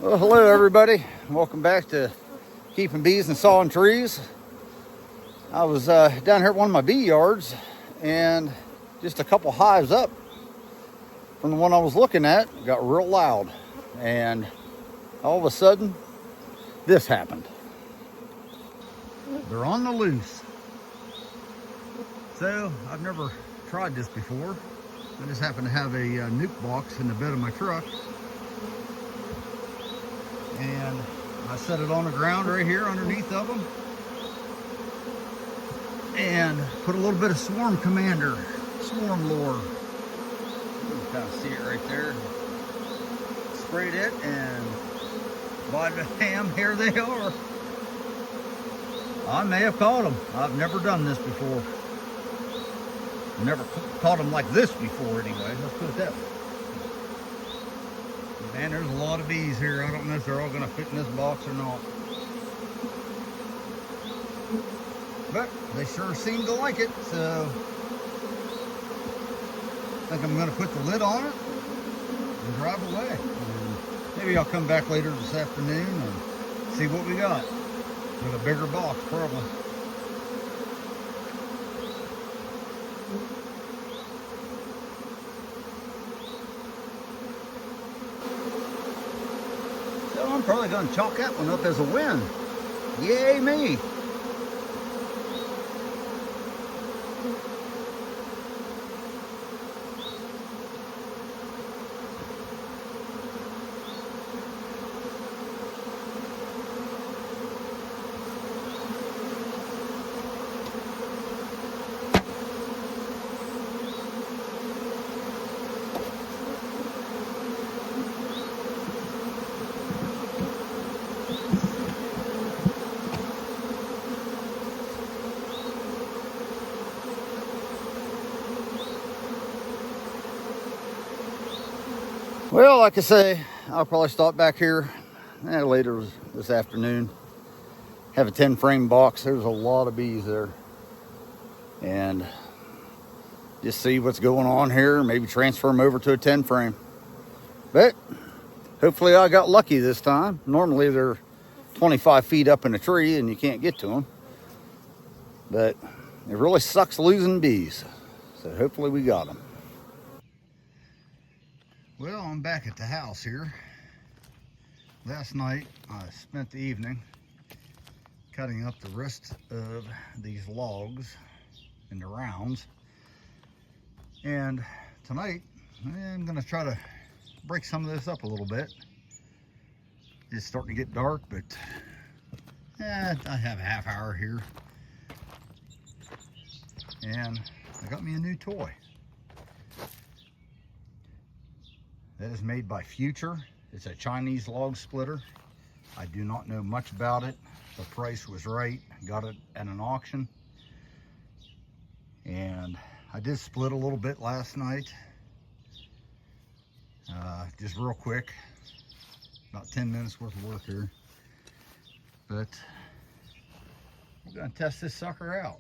Well, hello everybody. Welcome back to Keeping Bees and Sawing Trees. I was down here at one of my bee yards and just a couple hives up from the one I was looking at got real loud, and all of a sudden this happened. They're on the loose. So I've never tried this before. I just happen to have a nuke box in the bed of my truck, and I set it on the ground right here underneath of them and put a little bit of Swarm Commander, Swarm Lore. You can kind of see it right there. Sprayed it, and by the damn, here they are. I may have caught them. I've never done this before. Never caught them like this before anyway. Let's put it that way. Man, there's a lot of bees here. I don't know if they're all going to fit in this box or not. But they sure seem to like it, so I think I'm going to put the lid on it and drive away. And maybe I'll come back later this afternoon and see what we got. With a bigger box, probably. I'm probably going to chalk that one up as a win. Yay me! Well, like I say, I'll probably stop back here later this afternoon. Have a 10 frame box. There's a lot of bees there. And just see what's going on here. Maybe transfer them over to a 10 frame. But hopefully I got lucky this time. Normally they're 25 feet up in a tree and you can't get to them. But it really sucks losing bees. So hopefully we got them. Well, I'm back at the house here. Last night, I spent the evening cutting up the rest of these logs into rounds. And tonight, I'm gonna try to break some of this up a little bit. It's starting to get dark, but I have a half hour here. And I got me a new toy. That is made by Future. It's a Chinese log splitter. I do not know much about it. The price was right. Got it at an auction. And I did split a little bit last night. Just real quick. About 10 minutes worth of work here. But we're gonna test this sucker out.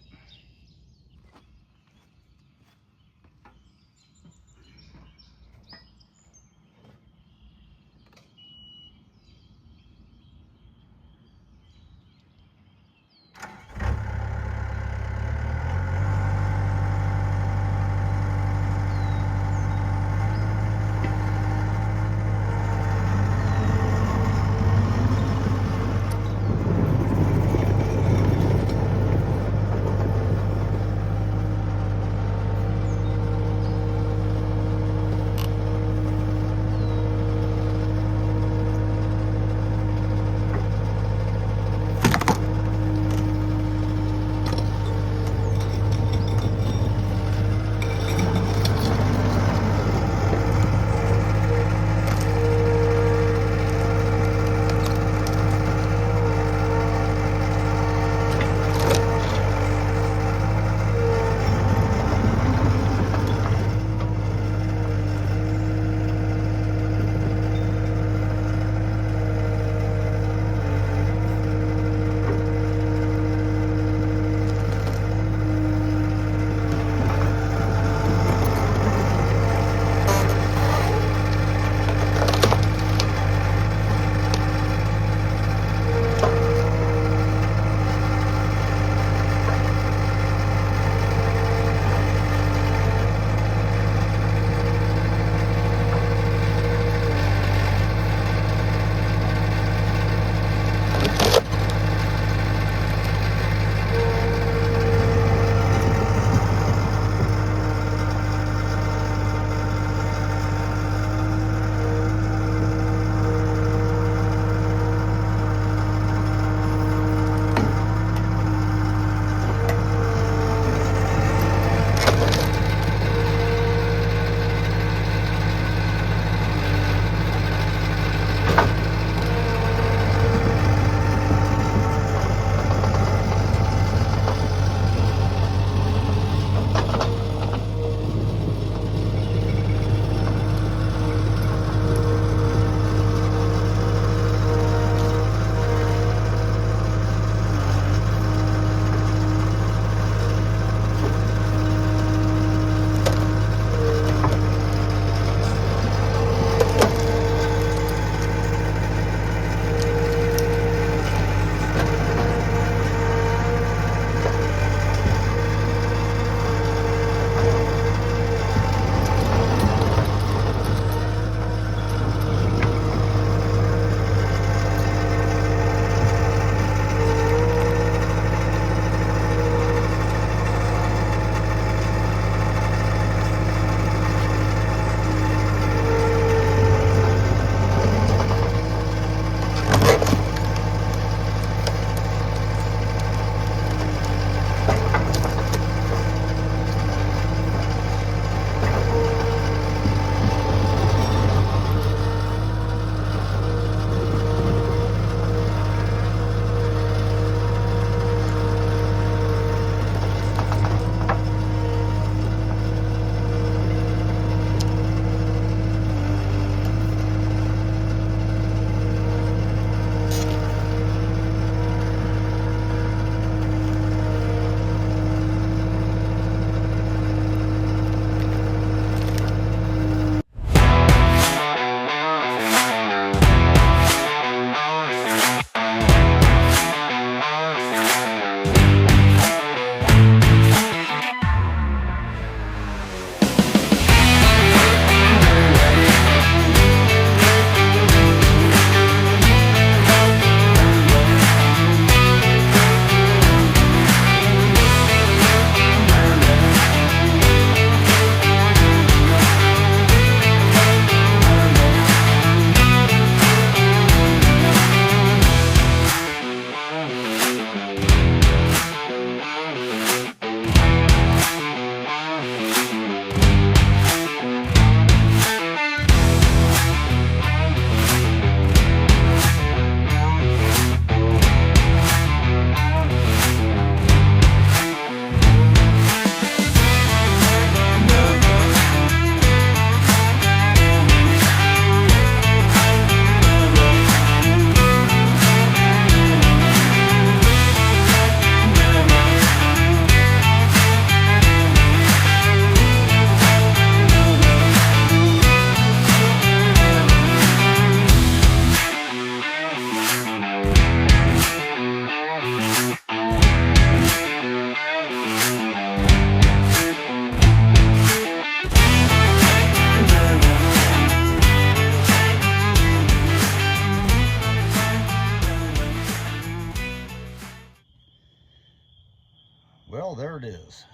there it is,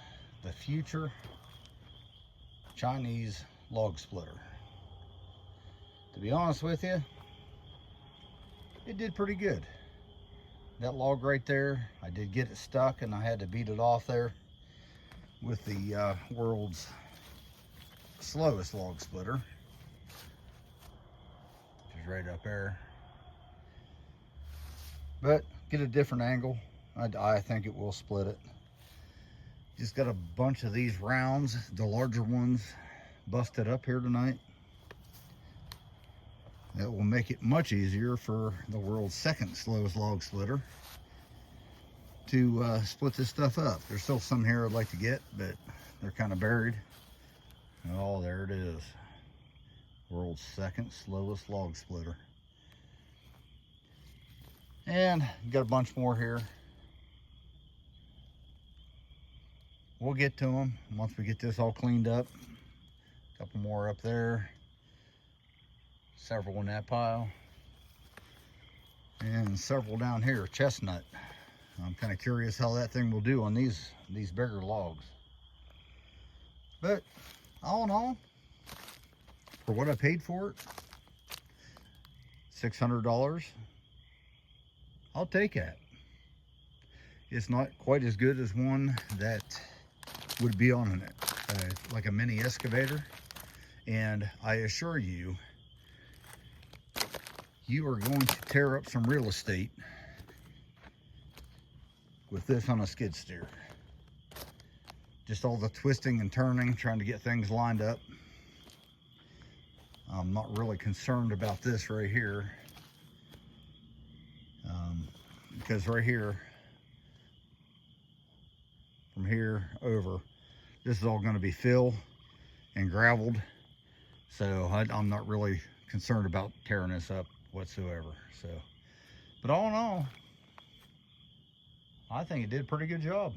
the future Chinese log splitter. To be honest with you, it did pretty good. That log right there, I did get it stuck and I had to beat it off there with the world's slowest log splitter, which is right up there. But get a different angle, I think it will split it. Just got a bunch of these rounds, the larger ones, busted up here tonight. That will make it much easier for the world's second slowest log splitter to split this stuff up. There's still some here I'd like to get, but they're kind of buried. Oh, there it is. World's second slowest log splitter. And got a bunch more here. We'll get to them once we get this all cleaned up. A couple more up there. Several in that pile. And several down here, chestnut. I'm kind of curious how that thing will do on these bigger logs. But all in all, for what I paid for it, $600, I'll take that. It's not quite as good as one that would be on like a mini excavator, and I assure you, you are going to tear up some real estate with this on a skid steer. Just all the twisting and turning, trying to get things lined up. I'm not really concerned about this right here, because right here, from here over, this is all going to be fill and graveled, so I'm not really concerned about tearing this up whatsoever. So, but all in all, I think it did a pretty good job.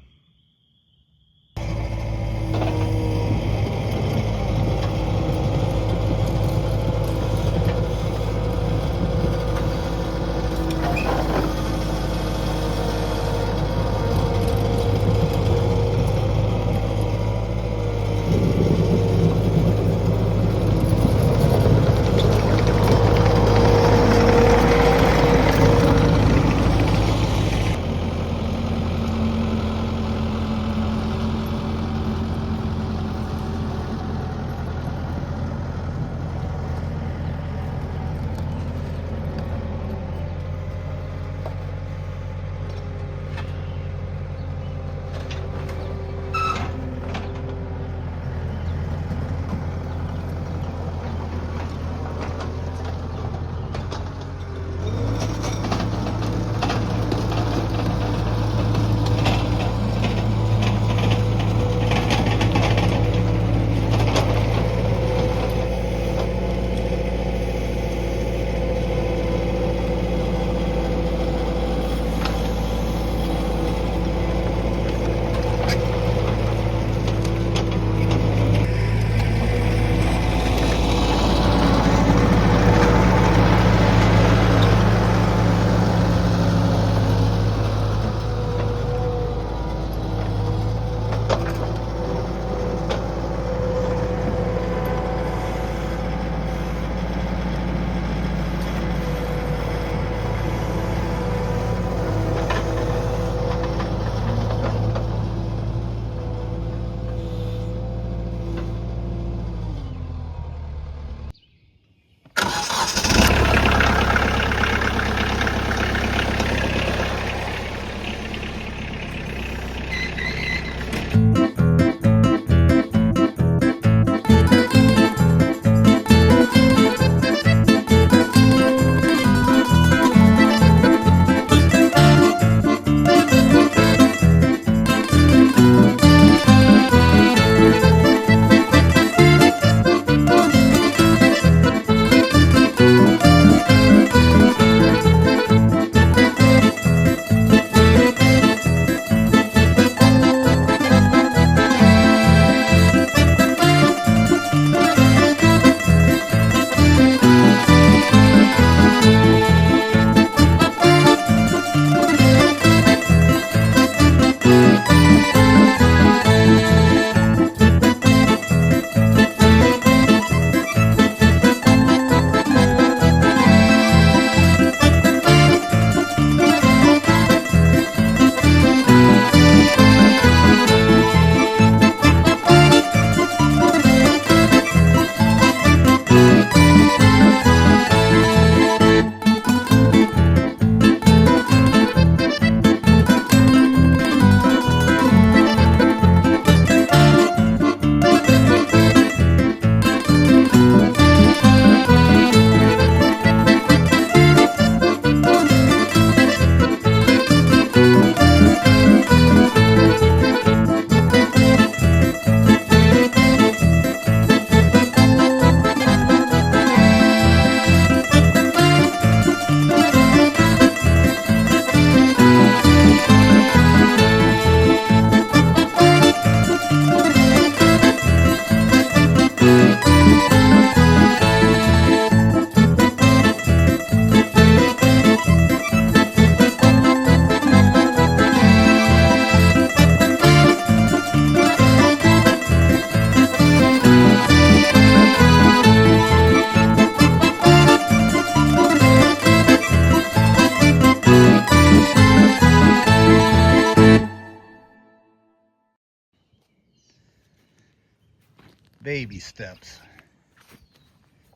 Baby steps.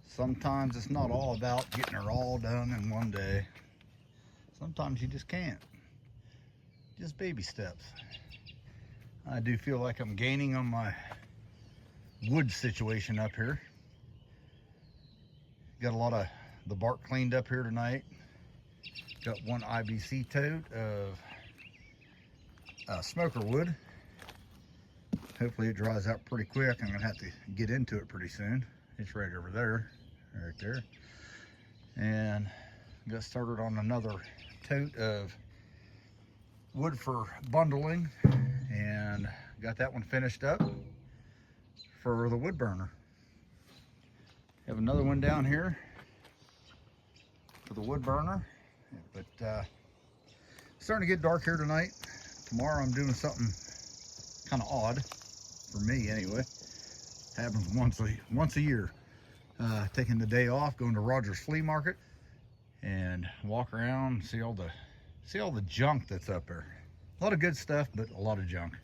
Sometimes it's not all about getting her all done in one day. Sometimes you just can't. Just baby steps. I do feel like I'm gaining on my wood situation up here. Got a lot of the bark cleaned up here tonight. Got one IBC tote of smoker wood. Hopefully it dries out pretty quick. I'm gonna have to get into it pretty soon. It's right over there, right there. And got started on another tote of wood for bundling, and got that one finished up for the wood burner. Have another one down here for the wood burner, but it's starting to get dark here tonight. Tomorrow I'm doing something kind of odd for me anyway. Happens once a year. Taking the day off, going to Rogers Flea Market and walk around and see all the junk that's up there. A lot of good stuff, but a lot of junk.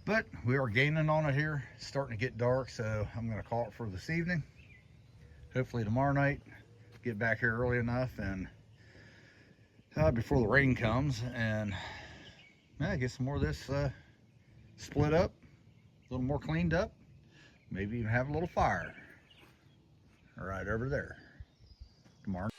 But we are gaining on it here. It's starting to get dark, so I'm going to call it for this evening. Hopefully tomorrow night, get back here early enough and before the rain comes, and get some more of this split up, a little more cleaned up, maybe even have a little fire right over there tomorrow.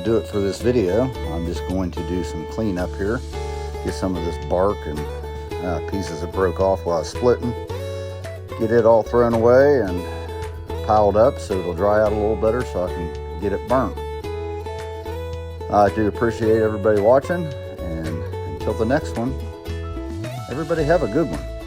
Do it for this video. I'm just going to do some cleanup here, get some of this bark and pieces that broke off while I was splitting, get it all thrown away and piled up so it'll dry out a little better so I can get it burnt. I do appreciate everybody watching, and until the next one, everybody have a good one.